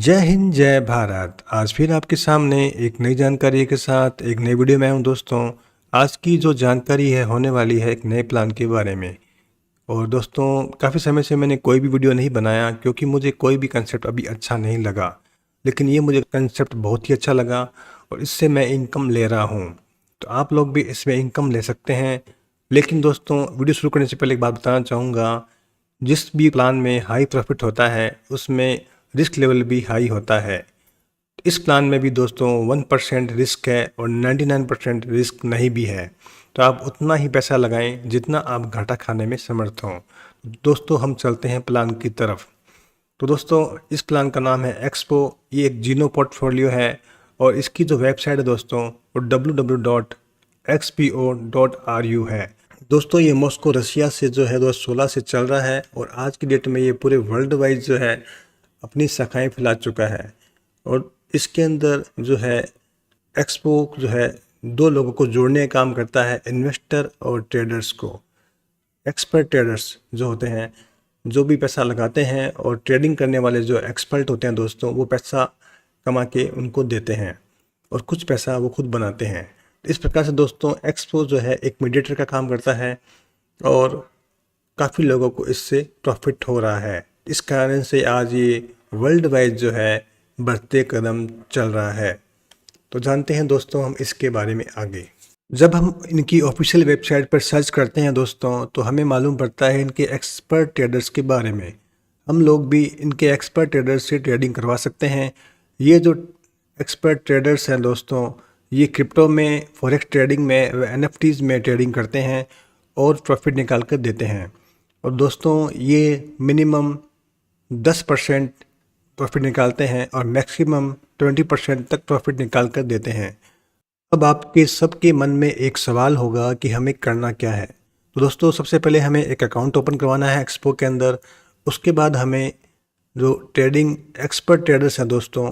जय हिंद जय भारत। आज फिर आपके सामने एक नई जानकारी के साथ एक नई वीडियो में हूं दोस्तों। आज की जो जानकारी है होने वाली है एक नए प्लान के बारे में। और दोस्तों काफ़ी समय से मैंने कोई भी वीडियो नहीं बनाया क्योंकि मुझे कोई भी कंसेप्ट अभी अच्छा नहीं लगा, लेकिन ये मुझे कंसेप्ट बहुत ही अच्छा लगा और इससे मैं इनकम ले रहा हूँ। तो आप लोग भी इसमें इनकम ले सकते हैं। लेकिन दोस्तों वीडियो शुरू करने से पहले एक बात बताना चाहूँगा, जिस भी प्लान में हाई प्रॉफिट होता है उसमें रिस्क लेवल भी हाई होता है। इस प्लान में भी दोस्तों 1% रिस्क है और 99% रिस्क नहीं भी है। तो आप उतना ही पैसा लगाएं जितना आप घाटा खाने में समर्थ हों। दोस्तों हम चलते हैं प्लान की तरफ। तो दोस्तों इस प्लान का नाम है एक्सपो। ये एक जीनो पोर्टफोलियो है और इसकी जो वेबसाइट है दोस्तों वो www.xpo.ru है। दोस्तों ये मॉस्को रशिया से जो है 2016 से चल रहा है और आज की डेट में ये पूरे वर्ल्ड वाइड जो है अपनी शाखाएं फैला चुका है। और इसके अंदर जो है एक्सपो जो है दो लोगों को जोड़ने का काम करता है, इन्वेस्टर और ट्रेडर्स को। एक्सपर्ट ट्रेडर्स जो होते हैं, जो भी पैसा लगाते हैं, और ट्रेडिंग करने वाले जो एक्सपर्ट होते हैं दोस्तों, वो पैसा कमा के उनको देते हैं और कुछ पैसा वो खुद बनाते हैं। इस प्रकार से दोस्तों एक्सपो जो है एक मीडिएटर का काम करता है और काफ़ी लोगों को इससे प्रॉफिट हो रहा है। इस कारण से आज ये वर्ल्ड वाइड जो है बढ़ते कदम चल रहा है। तो जानते हैं दोस्तों हम इसके बारे में आगे। जब हम इनकी ऑफिशियल वेबसाइट पर सर्च करते हैं दोस्तों तो हमें मालूम पड़ता है इनके एक्सपर्ट ट्रेडर्स के बारे में। हम लोग भी इनके एक्सपर्ट ट्रेडर्स से ट्रेडिंग करवा सकते हैं। ये जो एक्सपर्ट ट्रेडर्स हैं दोस्तों, ये क्रिप्टो में, फॉरेक्स ट्रेडिंग में, एनएफटीज़ में ट्रेडिंग करते हैं और प्रॉफिट निकाल कर देते हैं। और दोस्तों ये मिनिमम 10% प्रॉफिट निकालते हैं और मैक्सिमम 20% तक प्रॉफिट निकाल कर देते हैं। अब आपके सबके मन में एक सवाल होगा कि हमें करना क्या है। तो दोस्तों सबसे पहले हमें एक अकाउंट ओपन करवाना है एक्सपो के अंदर। उसके बाद हमें जो ट्रेडिंग एक्सपर्ट ट्रेडर्स हैं दोस्तों,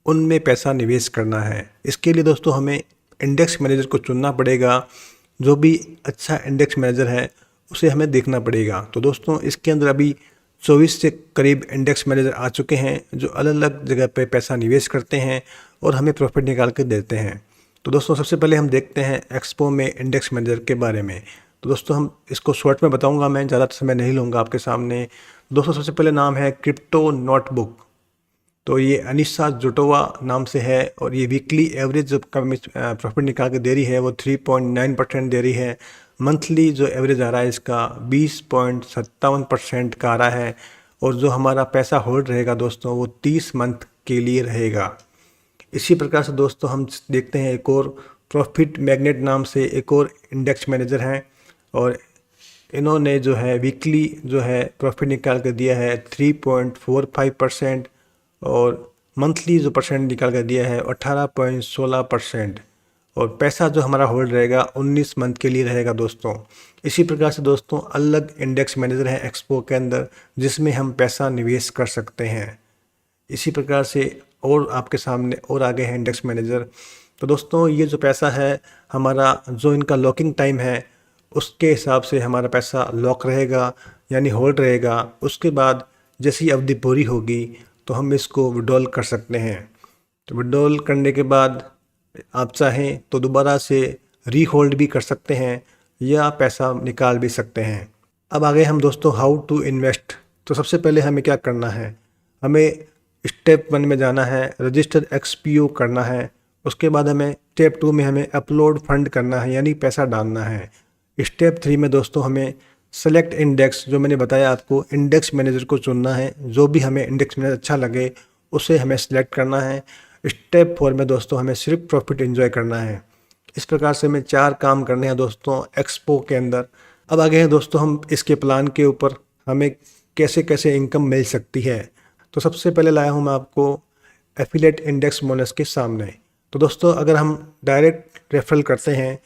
उनमें पैसा निवेश करना है। इसके लिए दोस्तों हमें इंडेक्स मैनेजर को चुनना पड़ेगा। जो भी अच्छा इंडेक्स मैनेजर है उसे हमें देखना पड़ेगा। तो दोस्तों इसके अंदर अभी 24 से करीब इंडेक्स मैनेजर आ चुके हैं जो अलग अलग जगह पे पैसा निवेश करते हैं और हमें प्रॉफिट निकाल के देते हैं। तो दोस्तों सबसे पहले हम देखते हैं एक्सपो में इंडेक्स मैनेजर के बारे में। तो दोस्तों हम इसको शॉर्ट में बताऊंगा, मैं ज़्यादा समय नहीं लूँगा आपके सामने। दोस्तों सबसे पहले नाम है क्रिप्टो नोटबुक। तो ये अनिशा जोटोवा नाम से है और ये वीकली एवरेज जो प्रॉफिट निकाल के दे रही है वो 3.9% दे रही है। मंथली जो एवरेज आ रहा है इसका 20.57% का आ रहा है। और जो हमारा पैसा होल्ड रहेगा दोस्तों वो 30 मंथ के लिए रहेगा। इसी प्रकार से दोस्तों हम देखते हैं एक और प्रॉफिट मैग्नेट नाम से एक और इंडेक्स मैनेजर हैं और इन्होंने जो है वीकली जो है प्रॉफिट निकाल कर दिया है 3.45% और मंथली जो परसेंट निकाल कर दिया है 18.16%। और पैसा जो हमारा होल्ड रहेगा 19 मंथ के लिए रहेगा दोस्तों। इसी प्रकार से दोस्तों अलग इंडेक्स मैनेजर हैं एक्सपो के अंदर जिसमें हम पैसा निवेश कर सकते हैं। इसी प्रकार से और आपके सामने और आगे हैं इंडेक्स मैनेजर। तो दोस्तों ये जो पैसा है हमारा, जो इनका लॉकिंग टाइम है उसके हिसाब से हमारा पैसा लॉक रहेगा यानी होल्ड रहेगा। उसके बाद जैसी अवधि पूरी होगी तो हम इसको विड्रॉल कर सकते हैं। तो विड्रॉल करने के बाद आप चाहें तो दोबारा से री होल्ड भी कर सकते हैं या पैसा निकाल भी सकते हैं। अब आगे हम दोस्तों हाउ टू इन्वेस्ट। तो सबसे पहले हमें क्या करना है, हमें स्टेप 1 में जाना है, रजिस्टर एक्सपीओ करना है। उसके बाद हमें स्टेप 2 में हमें अपलोड फंड करना है यानी पैसा डालना है। स्टेप 3 में दोस्तों हमें सेलेक्ट इंडेक्स, जो मैंने बताया आपको, इंडेक्स मैनेजर को चुनना है। जो भी हमें इंडेक्स मैनेजर अच्छा लगे उसे हमें सेलेक्ट करना है। स्टेप 4 में दोस्तों हमें सिर्फ प्रॉफिट एंजॉय करना है। इस प्रकार से हमें 4 काम करने हैं दोस्तों एक्सपो के अंदर। अब आगे हैं दोस्तों हम इसके प्लान के ऊपर हमें कैसे कैसे इनकम मिल सकती है। तो सबसे पहले लाया हूँ मैं आपको एफिलिएट इंडेक्स बोनस के सामने। तो दोस्तों अगर हम डायरेक्ट रेफरल करते हैं,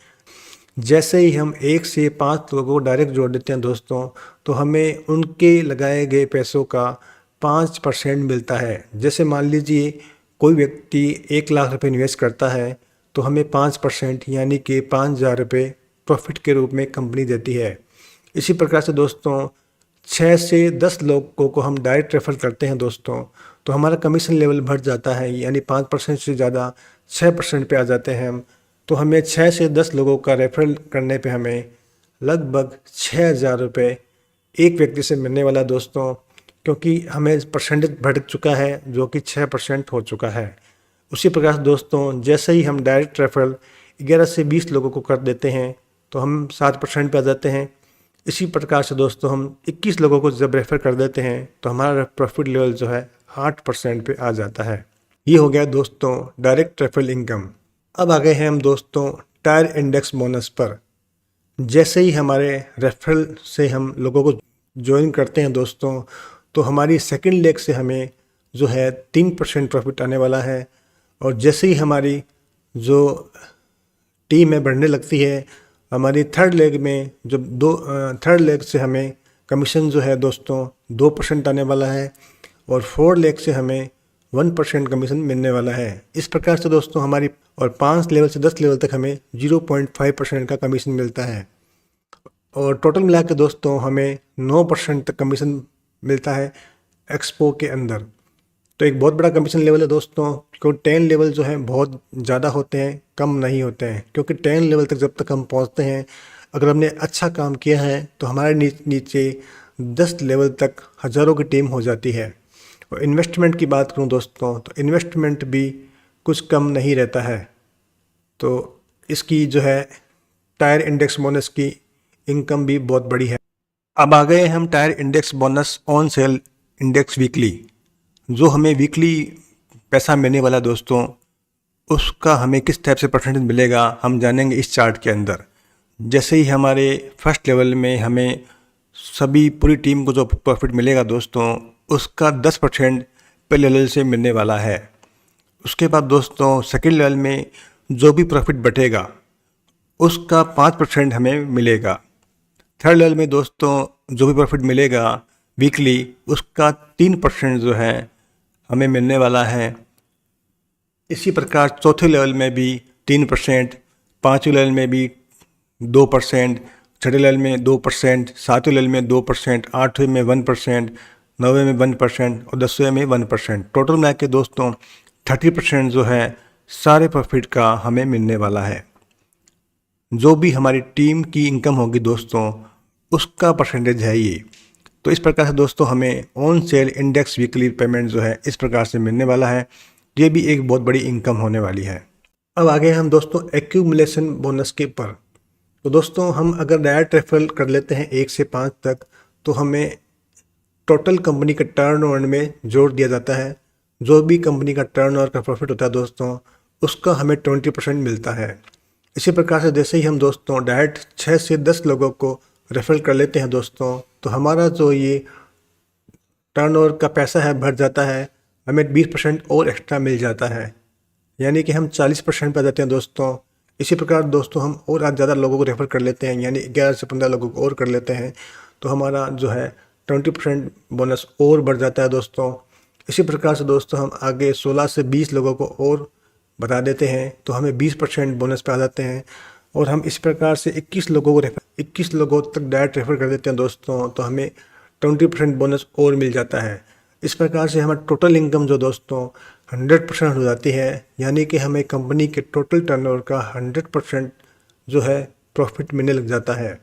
जैसे ही हम 1 से 5 लोगों को डायरेक्ट जोड़ देते हैं दोस्तों, तो हमें उनके लगाए गए पैसों का 5% मिलता है। जैसे मान लीजिए कोई व्यक्ति 1 लाख रुपए निवेश करता है तो हमें 5% यानी कि 5,000 रुपये प्रॉफिट के रूप में कंपनी देती है। इसी प्रकार से दोस्तों 6 से 10 लोगों को हम डायरेक्ट रेफर करते हैं दोस्तों, तो हमारा कमीशन लेवल बढ़ जाता है, यानी 5% से ज़्यादा 6% पे आ जाते हैं हम। तो हमें 6 से 10 लोगों का रेफरल करने पे हमें लगभग 6,000 रुपये एक व्यक्ति से मिलने वाला दोस्तों, क्योंकि हमें परसेंटेज बढ़ चुका है जो कि 6% हो चुका है। उसी प्रकार से दोस्तों, जैसे ही हम डायरेक्ट रेफरल 11 से 20 लोगों को कर देते हैं तो हम 7% पे आ जाते हैं। इसी प्रकार से दोस्तों, हम 21 लोगों को जब रेफर कर देते हैं तो हमारा प्रॉफिट लेवल जो है 8% पे आ जाता है। ये हो गया दोस्तों डायरेक्ट रेफरल इनकम। अब आ गए हैं हम दोस्तों टायर इंडेक्स बोनस पर। जैसे ही हमारे रेफरल से हम लोगों को ज्वाइन करते हैं दोस्तों, तो हमारी सेकंड लेग से हमें जो है 3% प्रॉफिट आने वाला है। और जैसे ही हमारी जो टीम में बढ़ने लगती है, हमारी थर्ड लेग में जब थर्ड लेग से हमें कमीशन जो है दोस्तों 2% आने वाला है, और फोर्थ लेग से हमें 1% कमीशन मिलने वाला है। इस प्रकार से दोस्तों हमारी और 5 लेवल से 10 लेवल तक हमें 0.5% का कमीशन मिलता है। और टोटल मिला के दोस्तों हमें 9% तक कमीशन मिलता है एक्सपो के अंदर। तो एक बहुत बड़ा कमीशन लेवल है दोस्तों, क्योंकि 10 लेवल जो है बहुत ज़्यादा होते हैं, कम नहीं होते हैं। क्योंकि 10 लेवल तक जब तक हम पहुंचते हैं, अगर हमने अच्छा काम किया है तो हमारे नीचे 10 लेवल तक हज़ारों की टीम हो जाती है। और इन्वेस्टमेंट की बात करूं दोस्तों, तो इन्वेस्टमेंट भी कुछ कम नहीं रहता है। तो इसकी जो है टायर इंडेक्स बोनस की इनकम भी बहुत बड़ी है। अब आ गए हम tyre index bonus on sale index weekly. जो हमें वीकली पैसा मिलने वाला दोस्तों, उसका हमें किस टाइप से परसेंटेज मिलेगा हम जानेंगे इस चार्ट के अंदर। जैसे ही हमारे फर्स्ट लेवल में हमें सभी पूरी टीम को जो प्रॉफिट मिलेगा दोस्तों, उसका 10% पहले लेवल से मिलने वाला है। उसके बाद दोस्तों सेकेंड लेवल में जो भी प्रॉफिट बटेगा उसका 5% हमें मिलेगा। थर्ड लेवल में दोस्तों जो भी प्रॉफिट मिलेगा वीकली, उसका 3% जो है हमें मिलने वाला है। इसी प्रकार चौथे लेवल में भी 3%, पाँचवें लेवल में भी 2%, छठे लेवल में 2%, सातवें लेवल में 2%, आठवें में 1%, नौवें में 1% और 10वें में 1%। टोटल मिला के दोस्तों 30% जो है सारे प्रॉफिट का हमें मिलने वाला है। जो भी हमारी टीम की इनकम होगी दोस्तों, उसका परसेंटेज है ये। तो इस प्रकार से दोस्तों हमें on sale index weekly payment जो है इस प्रकार से मिलने वाला है। ये भी एक बहुत बड़ी इनकम होने वाली है। अब आगे हम दोस्तों एक्यूमुलेशन बोनस के पर। तो दोस्तों हम अगर डायरेक्ट रेफरल कर लेते हैं 1 से 5 तक, तो हमें टोटल कंपनी का टर्नओवर में जोड़ दिया जाता है। जो भी कंपनी का टर्नओवर का प्रॉफिट होता है दोस्तों, उसका हमें 20% मिलता है। इसी प्रकार से जैसे ही हम दोस्तों डायरेक्ट 6 से 10 लोगों को रेफरल कर लेते हैं दोस्तों, तो हमारा जो ये टर्नओवर का पैसा है बढ़ जाता है, हमें 20% और एक्स्ट्रा मिल जाता है, यानी कि हम 40% पे आ जाते हैं दोस्तों। इसी प्रकार दोस्तों हम और आज ज़्यादा लोगों को रेफ़र कर लेते हैं, यानी 11 से 15 लोगों को और कर लेते हैं, तो हमारा जो है 20% बोनस और बढ़ जाता है दोस्तों। इसी प्रकार से दोस्तों हम आगे 16 से 20 लोगों को और बता देते हैं तो हमें 20% बोनस पे आ जाते हैं। और हम इस प्रकार से 21 लोगों तक डायरेक्ट रेफ़र कर देते हैं दोस्तों, तो हमें 20% बोनस और मिल जाता है। इस प्रकार से हमारा टोटल इनकम जो दोस्तों 100% हो जाती है, यानी कि हमें कंपनी के टोटल टर्नओवर का 100% जो है प्रॉफिट मिलने लग जाता है।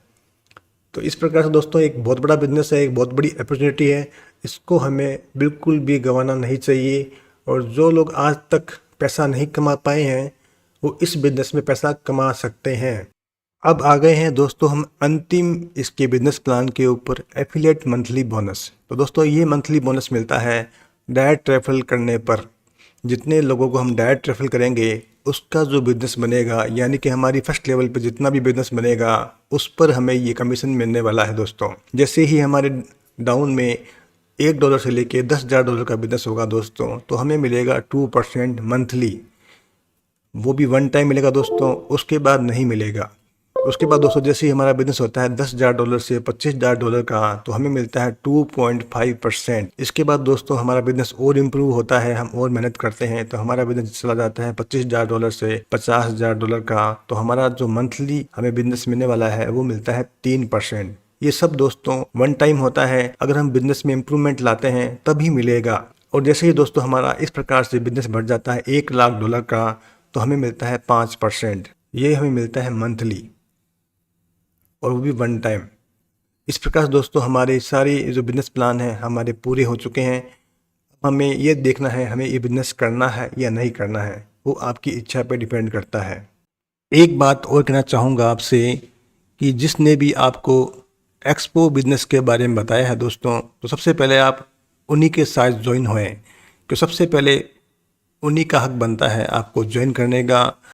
तो इस प्रकार से दोस्तों एक बहुत बड़ा बिजनेस है, एक बहुत बड़ी अपॉर्चुनिटी है, इसको हमें बिल्कुल भी गंवाना नहीं चाहिए। और जो लोग आज तक पैसा नहीं कमा पाए हैं, वो इस बिज़नेस में पैसा कमा सकते हैं। अब आ गए हैं दोस्तों हम अंतिम इसके बिजनेस प्लान के ऊपर, एफिलिएट मंथली बोनस। तो दोस्तों ये मंथली बोनस मिलता है डायरेक्ट रेफरल करने पर। जितने लोगों को हम डायरेक्ट रेफरल करेंगे उसका जो बिज़नेस बनेगा, यानी कि हमारी फर्स्ट लेवल पे जितना भी बिज़नेस बनेगा उस पर हमें ये कमीशन मिलने वाला है दोस्तों। जैसे ही हमारे डाउन में $1 से लेके $10,000 का बिज़नेस होगा दोस्तों, तो हमें मिलेगा 2% मंथली। वो भी वन टाइम मिलेगा दोस्तों, उसके बाद नहीं मिलेगा। उसके बाद दोस्तों जैसे ही हमारा बिजनेस होता है $10,000 से $25,000 का, तो हमें मिलता है 2.5%। इसके बाद दोस्तों हमारा बिजनेस और इम्प्रूव होता है, हम और मेहनत करते हैं, तो हमारा बिजनेस चला जाता है $25,000 से $50,000 का, तो हमारा जो मंथली हमें बिजनेस मिलने वाला है वो मिलता है 3%। ये सब दोस्तों वन टाइम होता है, अगर हम बिजनेस में इम्प्रूवमेंट लाते हैं तभी मिलेगा। और जैसे ही दोस्तों हमारा इस प्रकार से बिजनेस बढ़ जाता है $1,00,000 का, तो हमें मिलता है 5%। ये हमें मिलता है मंथली, और वो भी वन टाइम। इस प्रकार से दोस्तों हमारे सारी जो बिजनेस प्लान हैं हमारे पूरे हो चुके हैं। हमें ये देखना है हमें ये बिजनेस करना है या नहीं करना है, वो आपकी इच्छा पे डिपेंड करता है। एक बात और कहना चाहूँगा आपसे कि जिसने भी आपको एक्सपो बिजनेस के बारे में बताया है दोस्तों, तो सबसे पहले आप उन्हीं के साथ ज्वाइन होएं, तो सबसे पहले उन्हीं का हक बनता है आपको ज्वाइन करने का।